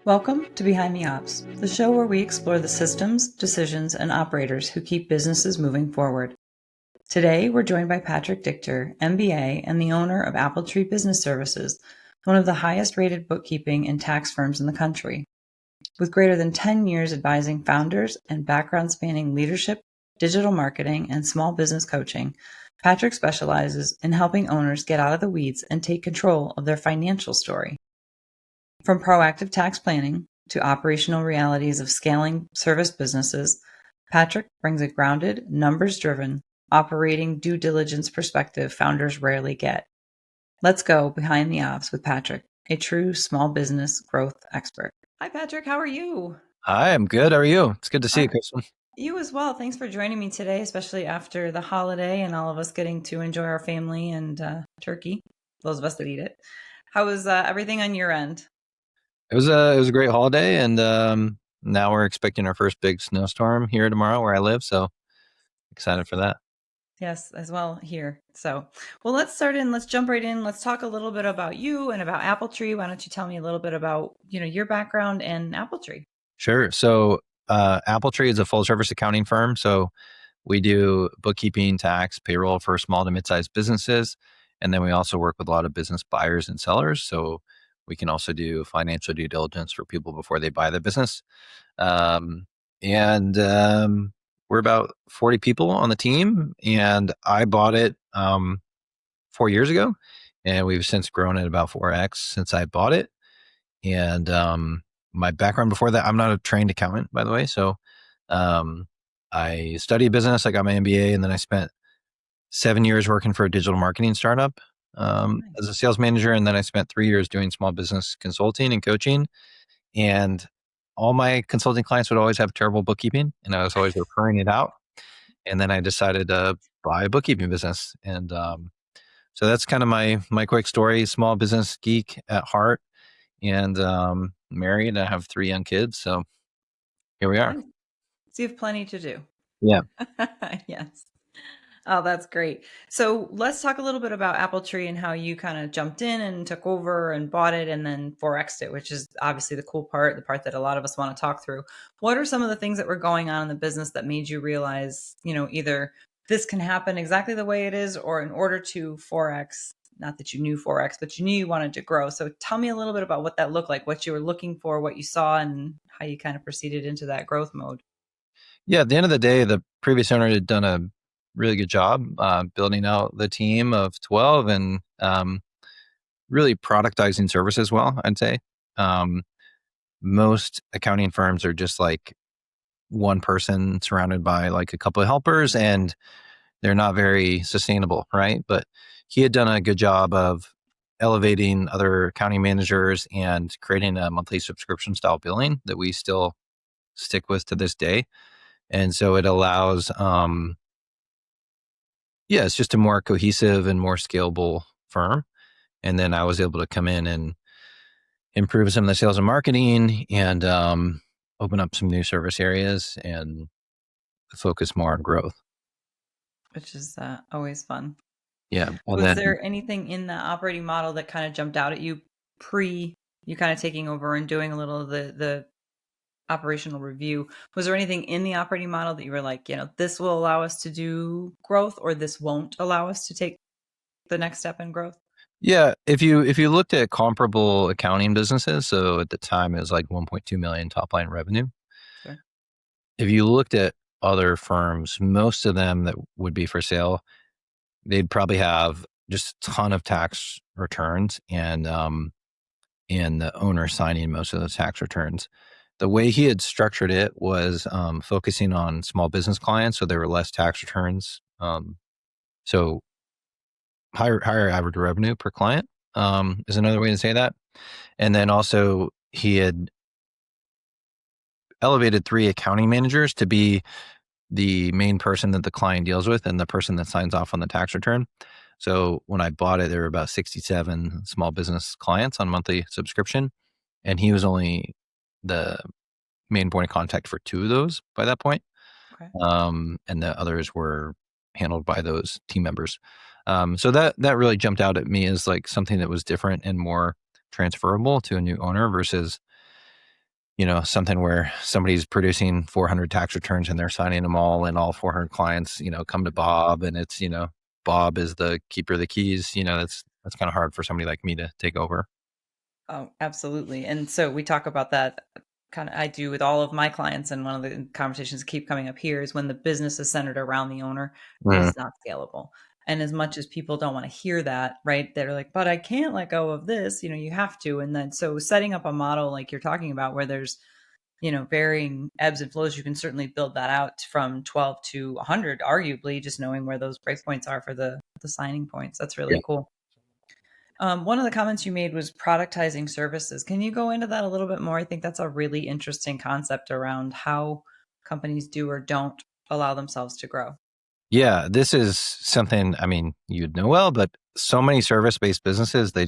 Welcome to Behind the Ops, the show where we explore the systems, decisions, and operators who keep businesses moving forward. Today, we're joined by Patrick Dichter, MBA and the owner of Appletree Business Services, one of the highest-rated bookkeeping and tax firms in the country. With greater than 10 years advising founders and background spanning leadership, digital marketing, and small business coaching, Patrick specializes in helping owners get out of the weeds and take control of their financial story. From proactive tax planning to operational realities of scaling service businesses, Patrick brings a grounded, numbers-driven, operating due diligence perspective founders rarely get. Let's go behind the ops with Patrick, a true small business growth expert. Hi, Patrick. How are you? Hi, I'm good. How are you? It's good to see you, Christen. You as well. Thanks for joining me today, especially after the holiday and all of us getting to enjoy our family and turkey, those of us that eat it. How was everything on your end? It was a great holiday, and now we're expecting our first big snowstorm here tomorrow where I live. So excited for that. Yes, as well here. So, well, let's start in. Let's jump right in. Let's talk a little bit about you and about Appletree. Why don't you tell me a little bit about your background and Appletree? Sure. So Appletree is a full service accounting firm. So we do bookkeeping, tax, payroll for small to mid-sized businesses, and then we also work with a lot of business buyers and sellers. So we can also do financial due diligence for people before they buy the business. And we're about 40 people on the team, and I bought it 4 years ago, and we've since grown at about 4x since I bought it. And my background before that, I'm not a trained accountant, by the way. So I studied business. I got my MBA, and then I spent 7 years working for a digital marketing startup as a sales manager. And then I spent 3 years doing small business consulting and coaching. And all my consulting clients would always have terrible bookkeeping, and I was always referring it out. And then I decided to buy a bookkeeping business. And so that's kind of my quick story. Small business geek at heart, and married. I have 3 young kids. So here we are. So you have plenty to do. Yeah. Yes. Oh, that's great. So let's talk a little bit about Appletree and how you kind of jumped in and took over and bought it and then Forexed it, which is obviously the cool part, the part that a lot of us want to talk through. What are some of the things that were going on in the business that made you realize, either this can happen exactly the way it is, or in order to Forex, not that you knew Forex, but you knew you wanted to grow. So tell me a little bit about what that looked like, what you were looking for, what you saw, and how you kind of proceeded into that growth mode. Yeah. At the end of the day, the previous owner had done a really good job building out the team of 12 and really productizing services well, I'd say. Most accounting firms are just like one person surrounded by like a couple of helpers, and they're not very sustainable, right? But he had done a good job of elevating other accounting managers and creating a monthly subscription style billing that we still stick with to this day. And so it allows, it's just a more cohesive and more scalable firm. And then I was able to come in and improve some of the sales and marketing and open up some new service areas and focus more on growth. Which is always fun. Yeah. Was there anything in the operating model that kind of jumped out at you pre you kind of taking over and doing a little of the operational review? Was there anything in the operating model that you were like, this will allow us to do growth, or this won't allow us to take the next step in growth? Yeah, if you looked at comparable accounting businesses, so at the time it was like 1.2 million top line revenue. Sure. If you looked at other firms, most of them that would be for sale, they'd probably have just a ton of tax returns and the owner signing most of those tax returns. The way he had structured it was focusing on small business clients, so there were less tax returns. So higher average revenue per client is another way to say that. And then also he had elevated 3 accounting managers to be the main person that the client deals with and the person that signs off on the tax return. So when I bought it, there were about 67 small business clients on monthly subscription, and he was only the main point of contact for 2 of those by that point. Okay. And the others were handled by those team members. So that really jumped out at me as like something that was different and more transferable to a new owner versus something where somebody's producing 400 tax returns and they're signing them all, and all 400 clients, come to Bob, and it's, Bob is the keeper of the keys. That's kind of hard for somebody like me to take over. Oh, absolutely. And so we talk about that kind of, I do with all of my clients. And one of the conversations that keep coming up here is when the business is centered around the owner, it Mhm. is not scalable. And as much as people don't want to hear that, right? They're like, but I can't let go of this, you have to. And then so setting up a model like you're talking about where there's, varying ebbs and flows, you can certainly build that out from 12 to 100, arguably, just knowing where those breakpoints are for the signing points. That's Yeah. really cool. One of the comments you made was productizing services. Can you go into that a little bit more? I think that's a really interesting concept around how companies do or don't allow themselves to grow. Yeah, this is something, I mean, you'd know well, but so many service-based businesses, they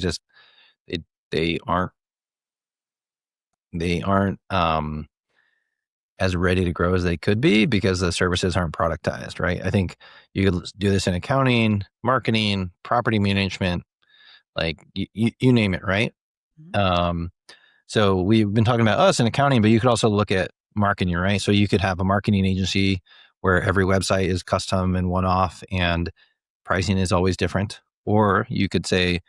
they aren't as ready to grow as they could be because the services aren't productized, right? I think you could do this in accounting, marketing, property management, like you name it, right? Mhm. Um, so we've been talking about us in accounting, but you could also look at marketing, right? So you could have a marketing agency where every website is custom and one off and pricing is always different. Or you could say,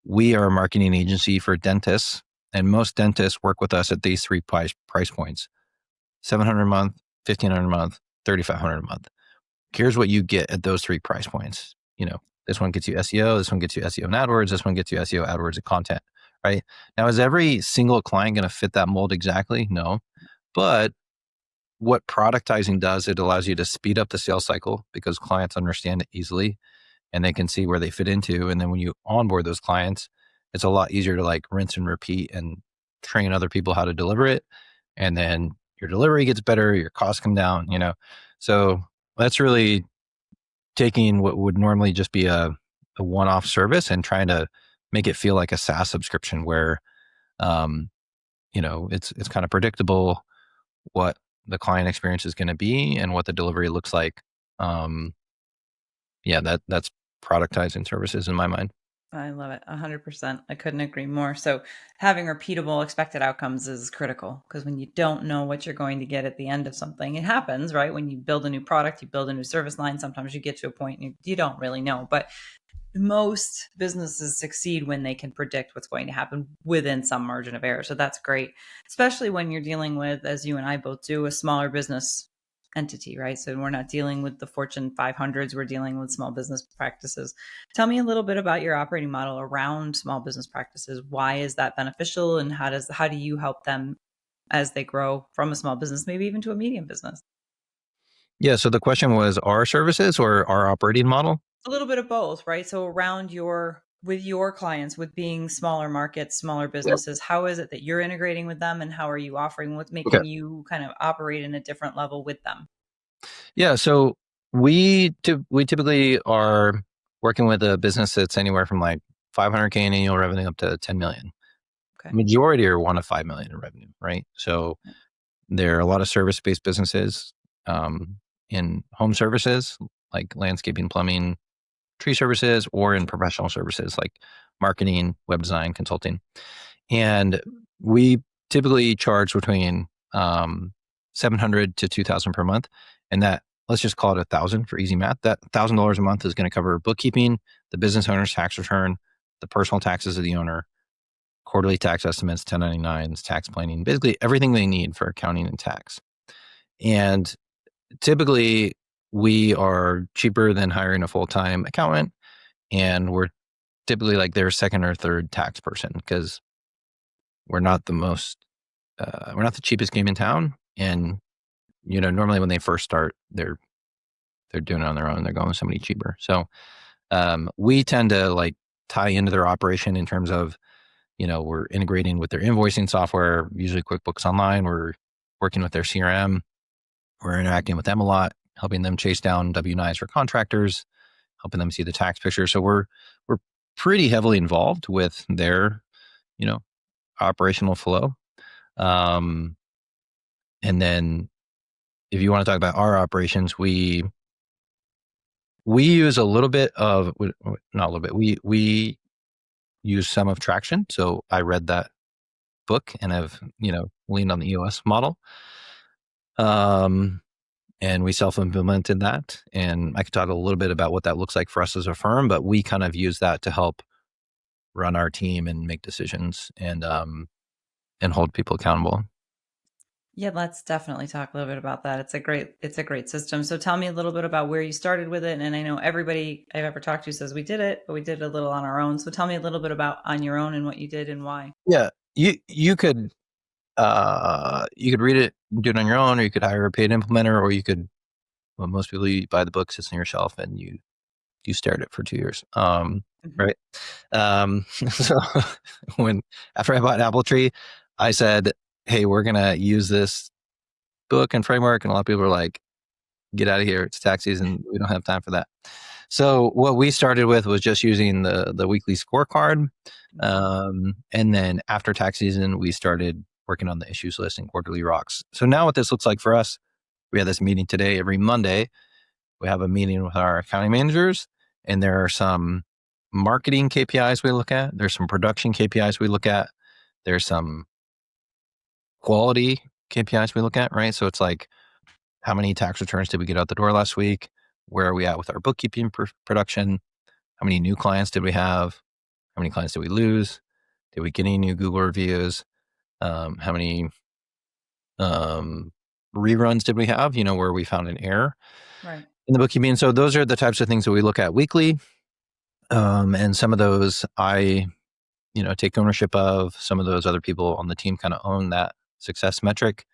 we are a marketing agency for dentists, and most dentists work with us at these three price points: 700 a month, 1,500 a month, 3,500 a month. Here's what you get at those three price points. This one gets you SEO, this one gets you SEO and AdWords, this one gets you SEO, AdWords, and content, right? Now, is every single client going to fit that mold exactly? No. But what productizing does, it allows you to speed up the sales cycle because clients understand it easily and they can see where they fit into. And then when you onboard those clients, it's a lot easier to like rinse and repeat and train other people how to deliver it. And then your delivery gets better, your costs come down. So that's really taking what would normally just be a one-off service and trying to make it feel like a SaaS subscription where, um, it's kind of predictable what the client experience is going to be and what the delivery looks like. Um, yeah, that's productizing services in my mind. I love it. 100%. I couldn't agree more. So, having repeatable expected outcomes is critical because when you don't know what you're going to get at the end of something, it happens, right? When you build a new product, you build a new service line, sometimes you get to a point and you don't really know. But most businesses succeed when they can predict what's going to happen within some margin of error. So that's great, especially when you're dealing with, as you and I both do, a smaller business entity, right? So we're not dealing with the Fortune 500s, we're dealing with small business practices. Tell me a little bit about your operating model around small business practices. Why is that beneficial, and how do you help them as they grow from a small business, maybe even to a medium business? Yeah. So the question was our services or our operating model? A little bit of both, right? So around with your clients, with being smaller markets, smaller Yep. businesses, how is it that you're integrating with them, and how are you offering what's Okay. making you kind of operate in a different level with them? Yeah. So we typically are working with a business that's anywhere from like 500K in annual revenue up to 10 million. Okay. Majority are 1 to 5 million in revenue, right? So there are a lot of service-based businesses um, in home services like landscaping, plumbing, tree services, or in professional services like marketing, web design, consulting. And we typically charge between 700 to 2,000 per month. And that, let's just call it 1,000 for easy math. That $1,000 a month is going to cover bookkeeping, the business owner's tax return, the personal taxes of the owner, quarterly tax estimates, 1099s, tax planning, basically everything they need for accounting and tax. And typically, we are cheaper than hiring a full-time accountant, and we're typically like their second or third tax person because we're not the most we're not the cheapest game in town. And normally when they first start, they're doing it on their own. They're going with somebody cheaper. So we tend to like tie into their operation in terms of we're integrating with their invoicing software, usually QuickBooks Online. We're working with their CRM. We're interacting with them a lot, helping them chase down W-9s for contractors, helping them see the tax picture. So we're pretty heavily involved with their you know operational flow. Um, and then if you want to talk about our operations, we use a little bit of, not a little bit. We use some of Traction. So I read that book and have, leaned on the EOS model. And we self-implemented that. And I could talk a little bit about what that looks like for us as a firm, but we kind of use that to help run our team and make decisions and hold people accountable. Yeah, let's definitely talk a little bit about that. It's a great system. So tell me a little bit about where you started with it. And I know everybody I've ever talked to says we did it, but we did it a little on our own. So tell me a little bit about on your own and what you did and why. Yeah, you could read it, do it on your own, or you could hire a paid implementer, or you could. Well, most people, you buy the book, sits on your shelf, and you stare at it for 2 years. Right. So after I bought Apple Tree, I said, "Hey, we're gonna use this book and framework," and a lot of people are like, "Get out of here! It's tax season. We don't have time for that." So what we started with was just using the weekly scorecard, and then after tax season, we started working on the issues list and quarterly rocks. So now what this looks like for us, we had this meeting today. Every Monday, we have a meeting with our accounting managers, and there are some marketing KPIs we look at. There's some production KPIs we look at. There's some quality KPIs we look at, right? So it's like, how many tax returns did we get out the door last week? Where are we at with our bookkeeping production? How many new clients did we have? How many clients did we lose? Did we get any new Google reviews? How many reruns did we have, where we found an error Right. in the bookkeeping? So those are the types of things that we look at weekly. And some of those I, take ownership of. Some of those other people on the team kind of own that success metric.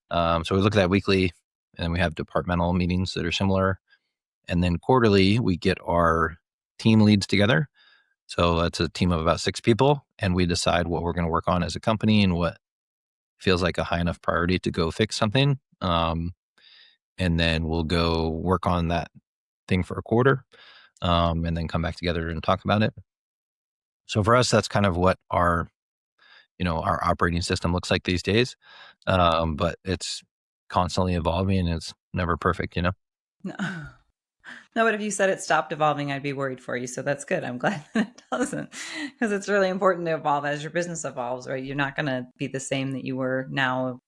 So we look at that weekly, and we have departmental meetings that are similar. And then quarterly, we get our team leads together. So that's a team of about 6 people, and we decide what we're going to work on as a company and what feels like a high enough priority to go fix something. And then we'll go work on that thing for a quarter, and then come back together and talk about it. So for us, that's kind of what our operating system looks like these days. But it's constantly evolving, and it's never perfect, No. No, but if you said it stopped evolving, I'd be worried for you. So that's good. I'm glad that it doesn't, because it's really important to evolve as your business evolves, right? You're not going to be the same that you were now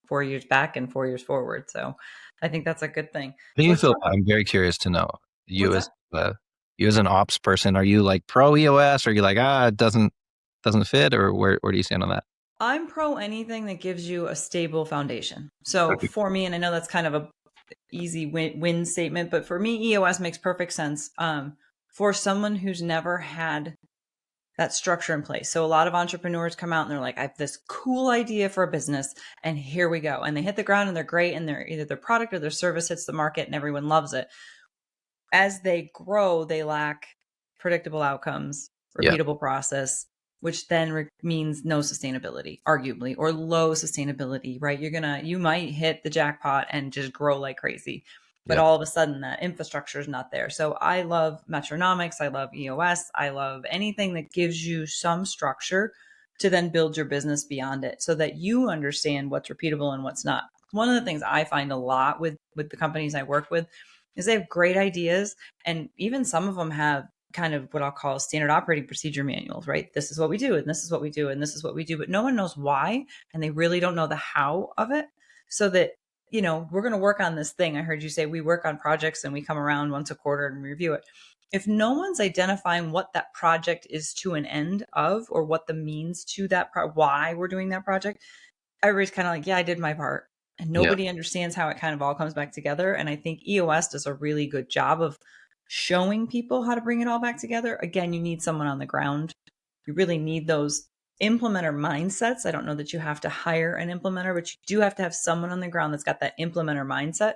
4 years back and 4 years forward. So I think that's a good thing. Do So you let's feel? talk. I'm very curious to know. You What's as that? you as an ops person, are you like pro EOS? Or are you like, it doesn't fit, or where do you stand on that? I'm pro anything that gives you a stable foundation. So for me, and I know that's kind of a easy win statement, but for me, EOS makes perfect sense. For someone who's never had that structure in place. So a lot of entrepreneurs come out and they're like, I have this cool idea for a business, and here we go. And they hit the ground and they're great, and they're either their product or their service hits the market and everyone loves it. As they grow, they lack predictable outcomes, Yeah. repeatable process, which then means no sustainability, arguably, or low sustainability, right? You might hit the jackpot and just grow like crazy, but Yeah. all of a sudden that infrastructure is not there. So I love metronomics. I love EOS. I love anything that gives you some structure to then build your business beyond it so that you understand what's repeatable and what's not. One of the things I find a lot with the companies I work with is they have great ideas, and even some of them have kind of what I'll call standard operating procedure manuals, right? This is what we do, and this is what we do, and this is what we do, but no one knows why, and they really don't know the how of it. So that, we're going to work on this thing. I heard you say we work on projects and we come around once a quarter and review it. If no one's identifying what that project is to an end of, or what the means to that, why we're doing that project, everybody's kind of like, yeah, I did my part. And Yeah. nobody understands how it kind of all comes back together. And I think EOS does a really good job of showing people how to bring it all back together. Again, you need someone on the ground. You really need those implementer mindsets. I don't know that you have to hire an implementer, but you do have to have someone on the ground that's got that implementer mindset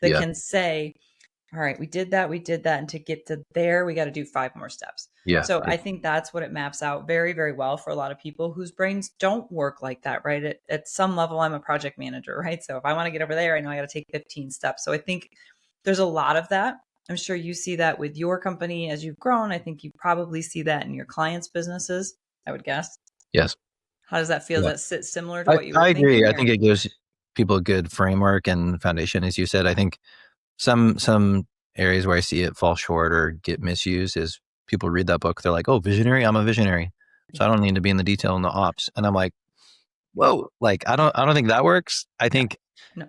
that Yeah. can say, all right, we did that. And to get to there, we got to do 5 more steps. Yeah. So Yeah. I think that's what it maps out very, very well for a lot of people whose brains don't work like that, right? At some level, I'm a project manager, right? So if I want to get over there, I know I got to take 15 steps. So I think there's a lot of that. I'm sure you see that with your company as you've grown. I think you probably see that in your clients' businesses, I would guess. Yes. How does that feel? Yeah. Does that sit similar to what you were I agree. thinking? I think it gives people a good framework and foundation, as you said. I think some areas where I see it fall short or get misused is people read that book, they're like, oh, visionary, I'm a visionary, so I don't need to be in the detail in the ops. And I'm like, whoa, like I don't think that works. I No, think no.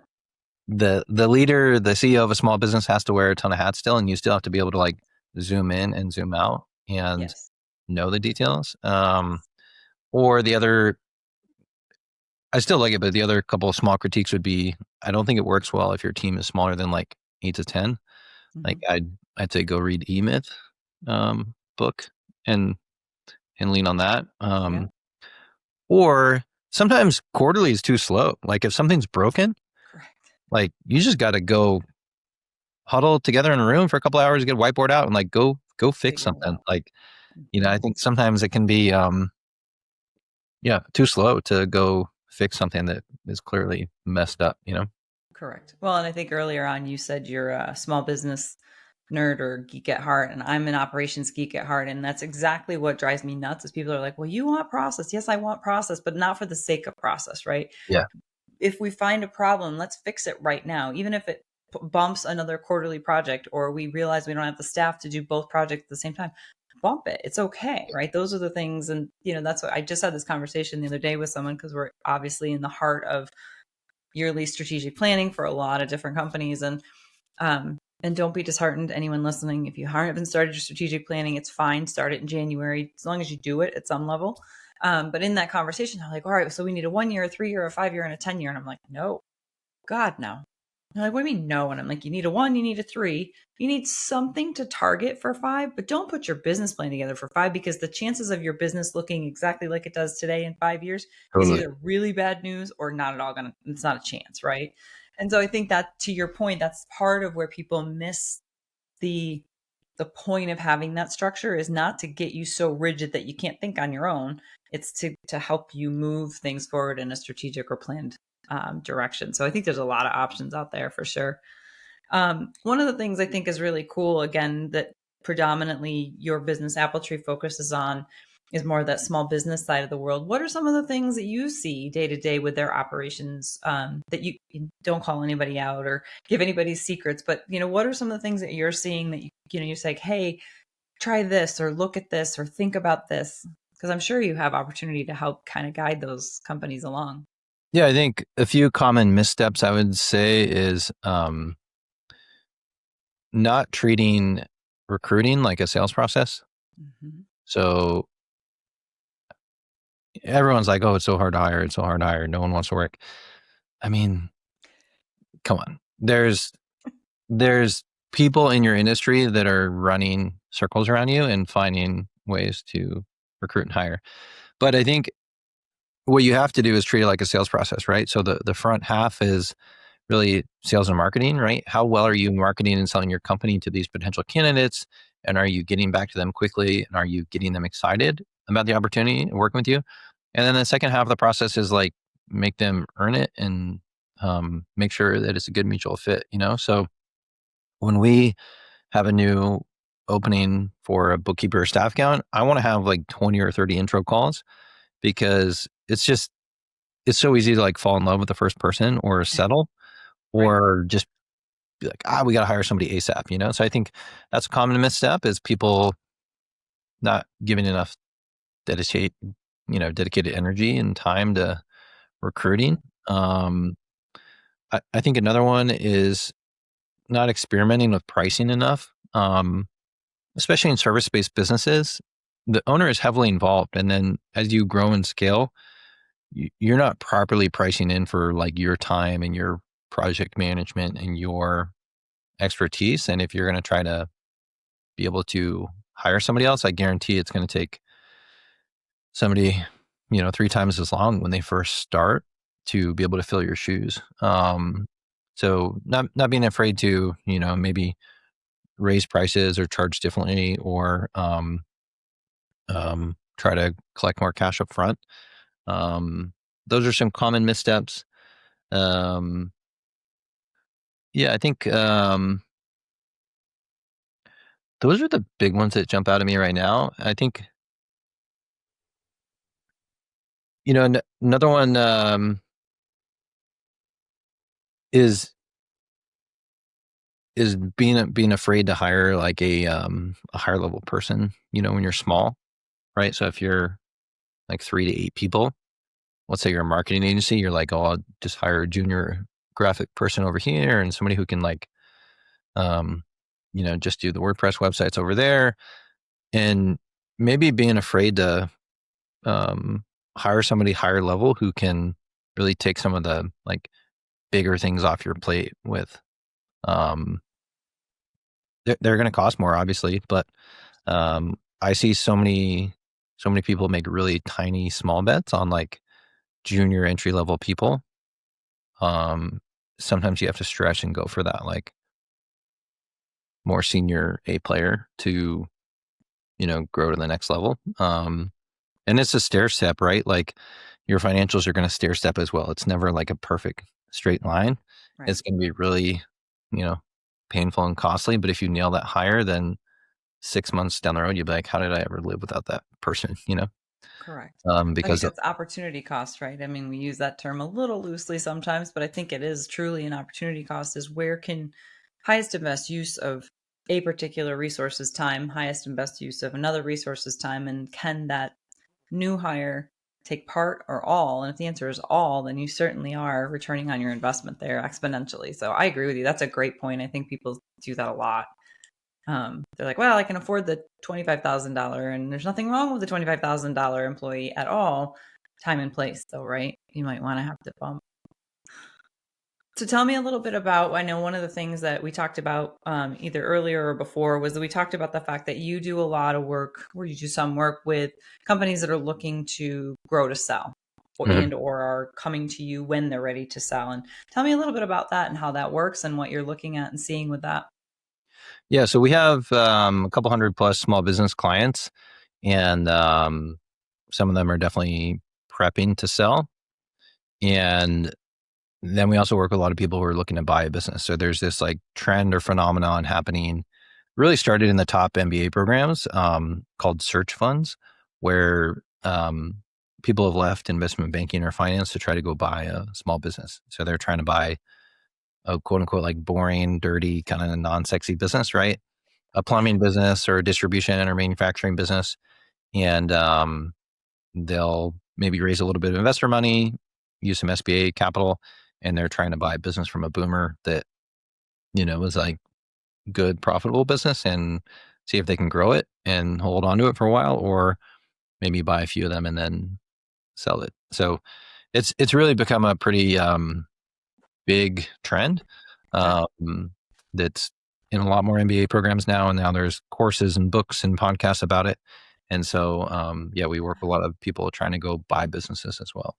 the leader, the CEO of a small business has to wear a ton of hats still, and you still have to be able to like zoom in and zoom out and Yes. know the details. Or the other, I still like it, but the other couple of small critiques would be, I don't think it works well if your team is smaller than like 8 to 10. Like Hmm. I'd say go read E-Myth book and lean on that. Yeah. Or sometimes quarterly is too slow. Like if something's broken, Correct. like you just got to go huddle together in a room for a couple hours, get a whiteboard out, and like go fix Figure it something. out. Like Hmm. I think sometimes it can be too slow to go fix something that is clearly messed up. Correct. Well, and I think earlier on you said you're a small business nerd or geek at heart, and I'm an operations geek at heart, and that's exactly what drives me nuts. Is people are like, "Well, you want process? Yes, I want process, but not for the sake of process, right? Yeah, If we find a problem, let's fix it right now, even if it bumps another quarterly project, or we realize we don't have the staff to do both projects at the same time. Bump it. It's okay, right? Those are the things, and that's what I just had this conversation the other day with someone because we're obviously in the heart of yearly strategic planning for a lot of different companies, and don't be disheartened, anyone listening. If you haven't started your strategic planning, it's fine. Start it in January, as long as you do it at some level. But in that conversation, I'm like, all right, so we need a 1 year, a 3 year, a 5 year, and a 10 year. And I'm like, no, God, no. They're like, what do you mean no? And I'm like, you need a 1, you need a 3. You need something to target for 5, but don't put your business plan together for 5, because the chances of your business looking exactly like it does today in 5 years is totally. either really bad news or not at all gonna, it's not a chance, right? And so I think that, to your point, that's part of where people miss the the point of having that structure, is not to get you so rigid that you can't think on your own. It's to help you move things forward in a strategic or planned direction. So I think there's a lot of options out there for sure. One of the things I think is really cool, again, that predominantly your business Apple Tree focuses on, is more that small business side of the world. What are some of the things that you see day to day with their operations, that you don't call anybody out or give anybody secrets, but what are some of the things that you're seeing that you say, hey, try this or look at this or think about this? Because I'm sure you have opportunity to help kind of guide those companies along. Yeah, I think a few common missteps I would say is not treating recruiting like a sales process. Hmm. So everyone's like, "Oh, it's so hard to hire. It's so hard to hire. No one wants to work." I mean, come on. There's people in your industry that are running circles around you and finding ways to recruit and hire. But I think what you have to do is treat it like a sales process, right? So the front half is really sales and marketing, right? How well are you marketing and selling your company to these potential candidates? And are you getting back to them quickly? And are you getting them excited about the opportunity and working with you? And then the second half of the process is like make them earn it and make sure that it's a good mutual fit. So when we have a new opening for a bookkeeper or staff account, I want to have like 20 or 30 intro calls because it's so easy to like fall in love with the first person or settle Right. or just be like, we got to hire somebody ASAP. So I think that's a common misstep is people not giving enough dedicated energy and time to recruiting. Um, I think another one is not experimenting with pricing enough, especially in service-based businesses. The owner is heavily involved. And then as you grow and scale, you're not properly pricing in for like your time and your project management and your expertise. And if you're going to try to be able to hire somebody else, I guarantee it's going to take somebody, 3 times as long when they first start to be able to fill your shoes. So not being afraid to, maybe raise prices or charge differently or try to collect more cash up front. Those are some common missteps. Um, yeah, I think those are the big ones that jump out at me right now. I think, another one is being afraid to hire like a higher level person, when you're small, right? So if you're like 3 to 8 people, let's say you're a marketing agency, you're like, oh, I'll just hire a junior graphic person over here and somebody who can like, just do the WordPress websites over there. And maybe being afraid to hire somebody higher level who can really take some of the like bigger things off your plate with, they're going to cost more obviously, but I see so many people make really tiny small bets on like junior entry level people. Sometimes you have to stretch and go for that like more senior A player to, grow to the next level. And it's a stair step, right? Like your financials are going to stair step as well. It's never like a perfect straight line. Right. It's going to be really, painful and costly. But if you nail that higher, then 6 months down the road, you'll be like, how did I ever live without that person? Correct. I think Because it's opportunity cost, right? I mean, we use that term a little loosely sometimes, but I think it is truly an opportunity cost is where can highest and best use of a particular resource's time, highest and best use of another resource's time, and can that new hire take part or all? And if the answer is all, then you certainly are returning on your investment there exponentially. So I agree with you. That's a great point. I think people do that a lot. They're like, well, I can afford the $25,000 and there's nothing wrong with the $25,000 employee at all. Time and place though, right? You might want to have to bump. So tell me a little bit about, I know one of the things that we talked about either earlier or before was that we talked about the fact that you do a lot of work where you do some work with companies that are looking to grow to sell Mhm. or are coming to you when they're ready to sell. And tell me a little bit about that and how that works and what you're looking at and seeing with that. Yeah, so we have a couple hundred plus small business clients, and some of them are definitely prepping to sell. And then we also work with a lot of people who are looking to buy a business. So there's this like trend or phenomenon happening, really started in the top MBA programs called search funds, where people have left investment banking or finance to try to go buy a small business. So they're trying to buy a quote unquote like boring, dirty, kind of non-sexy business, right? A plumbing business or a distribution or manufacturing business. And they'll maybe raise a little bit of investor money, use some SBA capital, and they're trying to buy a business from a boomer that, was like good, profitable business and see if they can grow it and hold on to it for a while, or maybe buy a few of them and then sell it. So it's really become a pretty big trend Sure. that's in a lot more MBA programs now. And now there's courses and books and podcasts about it. And so, we work with a lot of people trying to go buy businesses as well.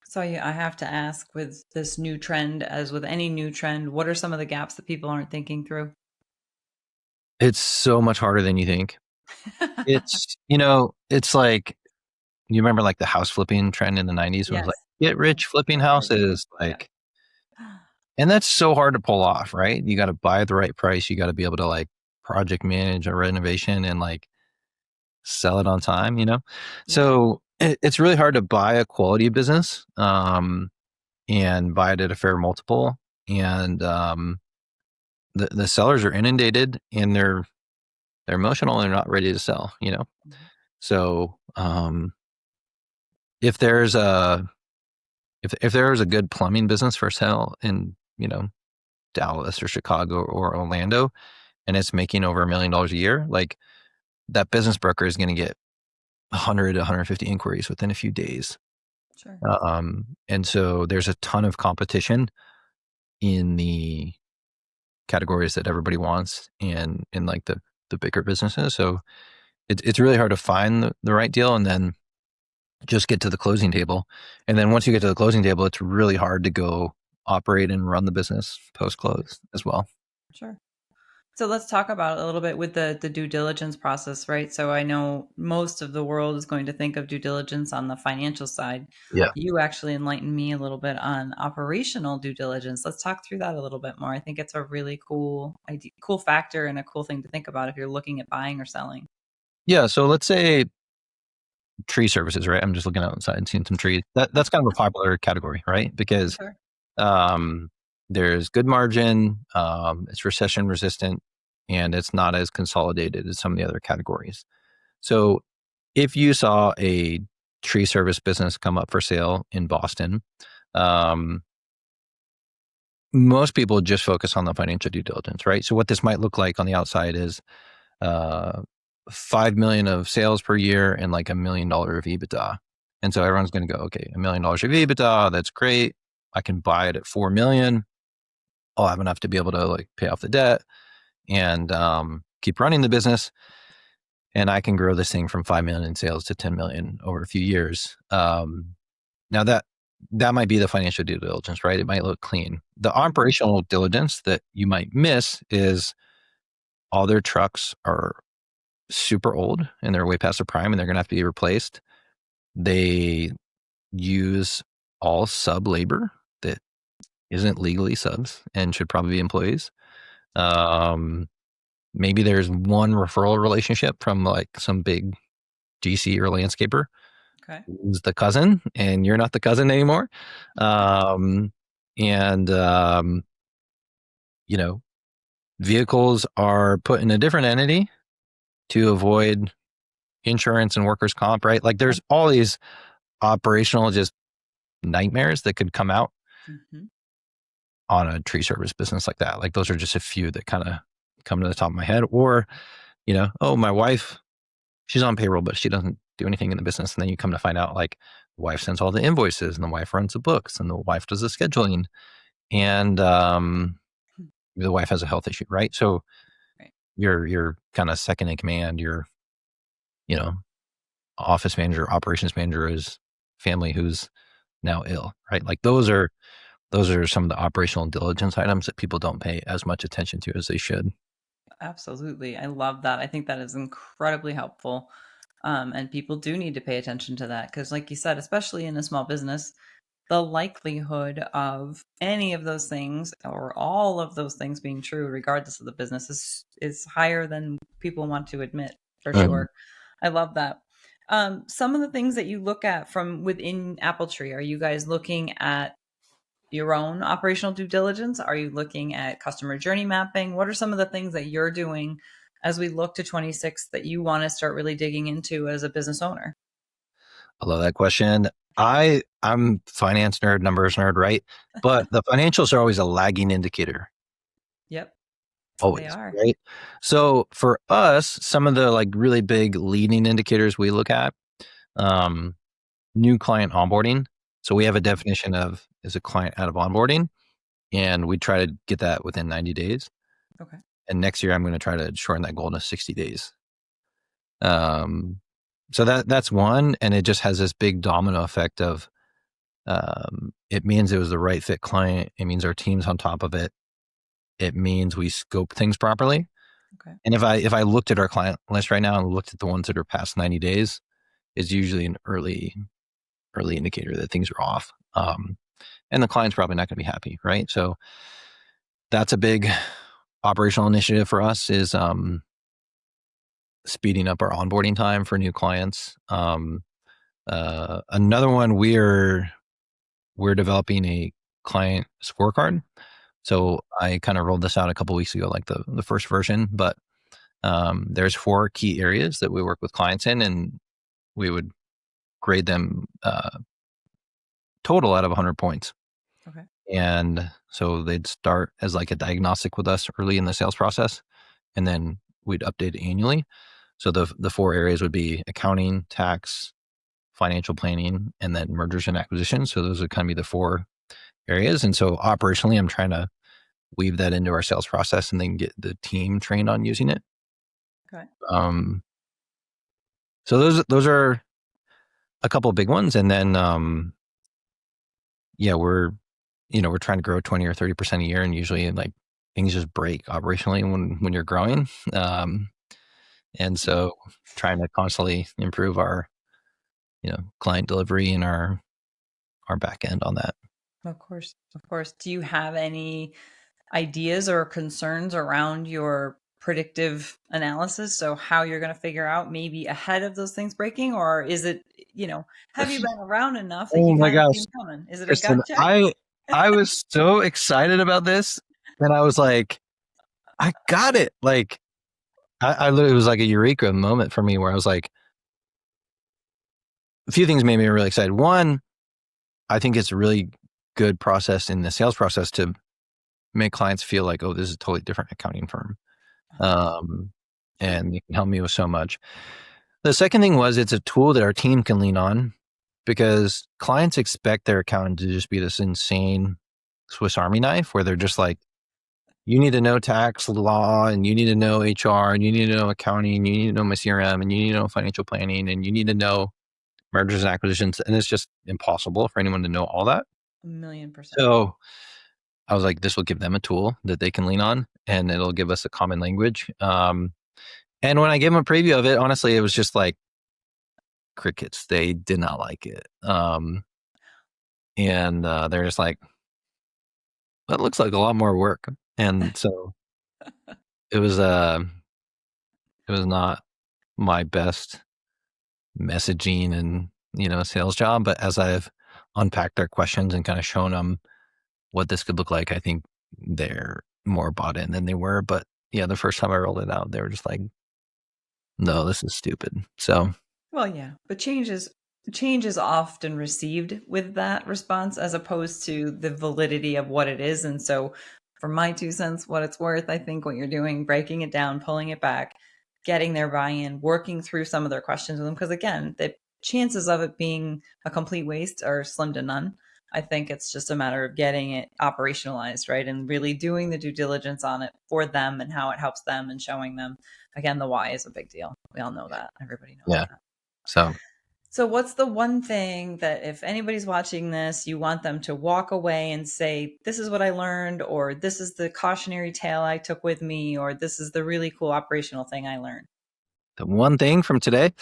So I have to ask with this new trend, as with any new trend, what are some of the gaps that people aren't thinking through? It's so much harder than you think. It's, it's like, you remember like the house flipping trend in the 90s when it was Yes. like, get rich flipping Get rich. houses. Yeah. Like, and that's so hard to pull off, right? You got to buy at the right price. You got to be able to like project manage a renovation and like sell it on time. Yeah. So it's really hard to buy a quality business and buy it at a fair multiple. And the sellers are inundated and they're emotional and they're not ready to sell. Mhm. So if there's a if there is a good plumbing business for sale in Dallas or Chicago or Orlando and it's making over $1 million a year, like that business broker is going to get 100 to 150 inquiries within a few days. Sure. And so there's a ton of competition in the categories that everybody wants and in like the bigger businesses. So it's really hard to find the right deal and then just get to the closing table. And then once you get to the closing table, it's really hard to go operate and run the business post close as well. Sure. So let's talk about it a little bit with the due diligence process, right? So I know most of the world is going to think of due diligence on the financial side. Yeah. You actually enlightened me a little bit on operational due diligence. Let's talk through that a little bit more. I think it's a really cool idea, cool factor and a cool thing to think about if you're looking at buying or selling. Yeah. So let's say tree services, right? I'm just looking outside and seeing some trees. That's kind of a popular category, right? Because Sure. um, there's good margin, it's recession resistant, and it's not as consolidated as some of the other categories. So if you saw a tree service business come up for sale in Boston. Most people just focus on the financial due diligence, right? So what this might look like on the outside is 5 million of sales per year and like $1 million of EBITDA. And so everyone's going to go, okay, $1 million of EBITDA, that's great. I can buy it at 4 million. I'll have enough to be able to like pay off the debt and keep running the business. And I can grow this thing from 5 million in sales to 10 million over a few years. Now that might be the financial due diligence, right? It might look clean. The operational diligence that you might miss is all their trucks are super old and they're way past their prime and they're going to have to be replaced. They use all sub labor that isn't legally subs and should probably be employees. Maybe there's one referral relationship from like some big GC or landscaper. Okay. Who's the cousin and you're not the cousin anymore. Vehicles are put in a different entity to avoid insurance and workers' comp, right? Like there's all these operational just nightmares that could come out on a tree service business like that. Like those are just a few that kind of come to the top of my head. Or, oh, my wife, she's on payroll, but she doesn't do anything in the business. And then you come to find out like the wife sends all the invoices and the wife runs the books and the wife does the scheduling. And the wife has a health issue, right? So you're kind of second in command. Your, office manager, operations manager is family who's now ill, right? Like those are some of the operational diligence items that people don't pay as much attention to as they should. Absolutely. I love that. I think that is incredibly helpful. And people do need to pay attention to that because, like you said, especially in a small business, the likelihood of any of those things or all of those things being true, regardless of the business, is higher than people want to admit, for sure. I love that. Some of the things that you look at from within AppleTree, are you guys looking at your own operational due diligence? Are you looking at customer journey mapping? What are some of the things that you're doing as we look to 26 that you want to start really digging into as a business owner? I love that question. I'm finance nerd, numbers nerd, right? But the financials are always a lagging indicator. Yep. Always, They are. right? So for us, some of the like really big leading indicators we look at, new client onboarding. So we have a definition of is a client out of onboarding, and we try to get that within 90 days. Okay. And next year, I'm going to try to shorten that goal to 60 days. So that's one, and it just has this big domino effect of it means it was the right fit client. It means our team's on top of it. It means we scope things properly. Okay. And if I looked at our client list right now and looked at the ones that are past 90 days, it's usually an early indicator that things are off. And the client's probably not going to be happy, right? So that's a big operational initiative for us is speeding up our onboarding time for new clients. Another one we're developing a client scorecard. So I kind of rolled this out a couple of weeks ago, like the first version, but there's 4 key areas that we work with clients in, and we would grade them total out of 100 points. Okay. And so they'd start as like a diagnostic with us early in the sales process, and then we'd update it annually. So the 4 areas would be accounting, tax, financial planning, and then mergers and acquisitions. So those would kind of be the 4 areas. And so operationally, I'm trying to weave that into our sales process and then get the team trained on using it. Okay. So those are a couple of big ones. And then, we're trying to grow 20 or 30% a year, and usually like things just break operationally when you're growing. And so trying to constantly improve our, client delivery and our back end on that. Of course. Do you have any ideas or concerns around your predictive analysis? So how you're going to figure out maybe ahead of those things breaking, or is it, have you been around enough that Oh you my kind of gosh, see them coming? Is it a Kristen, gut check? I was so excited about this, and I was like, I got it. Like, I literally, it was like a eureka moment for me where I was like, a few things made me really excited. One, I think it's a really good process in the sales process to make clients feel like, oh, this is a totally different accounting firm. And it can help me with so much. The second thing was it's a tool that our team can lean on because clients expect their accountant to just be this insane Swiss Army knife where they're just like, you need to know tax law and you need to know HR and you need to know accounting, you need to know my CRM and you need to know financial planning and you need to know mergers and acquisitions. And it's just impossible for anyone to know all that. 1,000,000%. So I was like, this will give them a tool that they can lean on and it'll give us a common language. And when I gave them a preview of it, honestly, it was just like crickets. They did not like it. And they're just like, that looks like a lot more work. And so it was not my best messaging and, sales job. But as I've unpacked their questions and kind of shown them what this could look like, I think they're more bought in than they were. But yeah, the first time I rolled it out, they were just like, no, this is stupid. So, Well, yeah, but change is often received with that response as opposed to the validity of what it is. And so, for my 2 cents, what it's worth, I think what you're doing, breaking it down, pulling it back, getting their buy-in, working through some of their questions with them, because again, the chances of it being a complete waste are slim to none. I think it's just a matter of getting it operationalized, right? And really doing the due diligence on it for them and how it helps them and showing them. Again, the why is a big deal. We all know that. Everybody knows yeah. that. So what's the one thing that if anybody's watching this, you want them to walk away and say, this is what I learned, or this is the cautionary tale I took with me, or this is the really cool operational thing I learned? The one thing from today?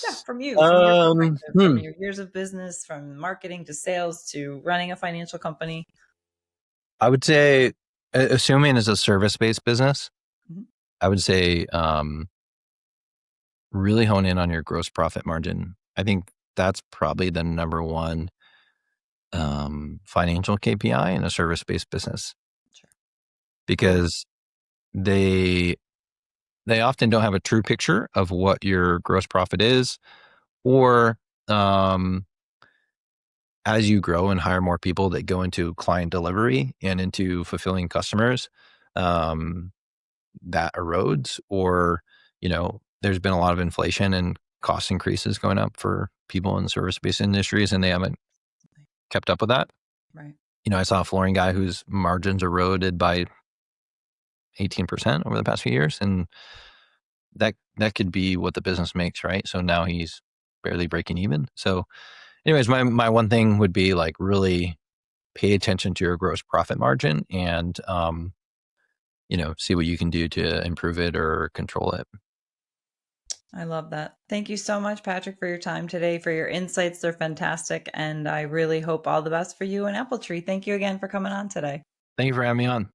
Yeah, from you, from your perspective, from your years of business, from marketing to sales to running a financial company. I would say, assuming it's a service-based business, Mhm. I would say really hone in on your gross profit margin. I think that's probably the number one financial KPI in a service-based business Sure. because they often don't have a true picture of what your gross profit is, or as you grow and hire more people that go into client delivery and into fulfilling customers, that erodes, or there's been a lot of inflation and cost increases going up for people in service-based industries and they haven't kept up with that. Right. I saw a flooring guy whose margins eroded by 18% over the past few years, and that could be what the business makes, right? So now he's barely breaking even. So anyways, my one thing would be like really pay attention to your gross profit margin and see what you can do to improve it or control it. I love that. Thank you so much, Patrick, for your time today, for your insights. They're fantastic. And I really hope all the best for you and Apple Tree. Thank you again for coming on today. Thank you for having me on.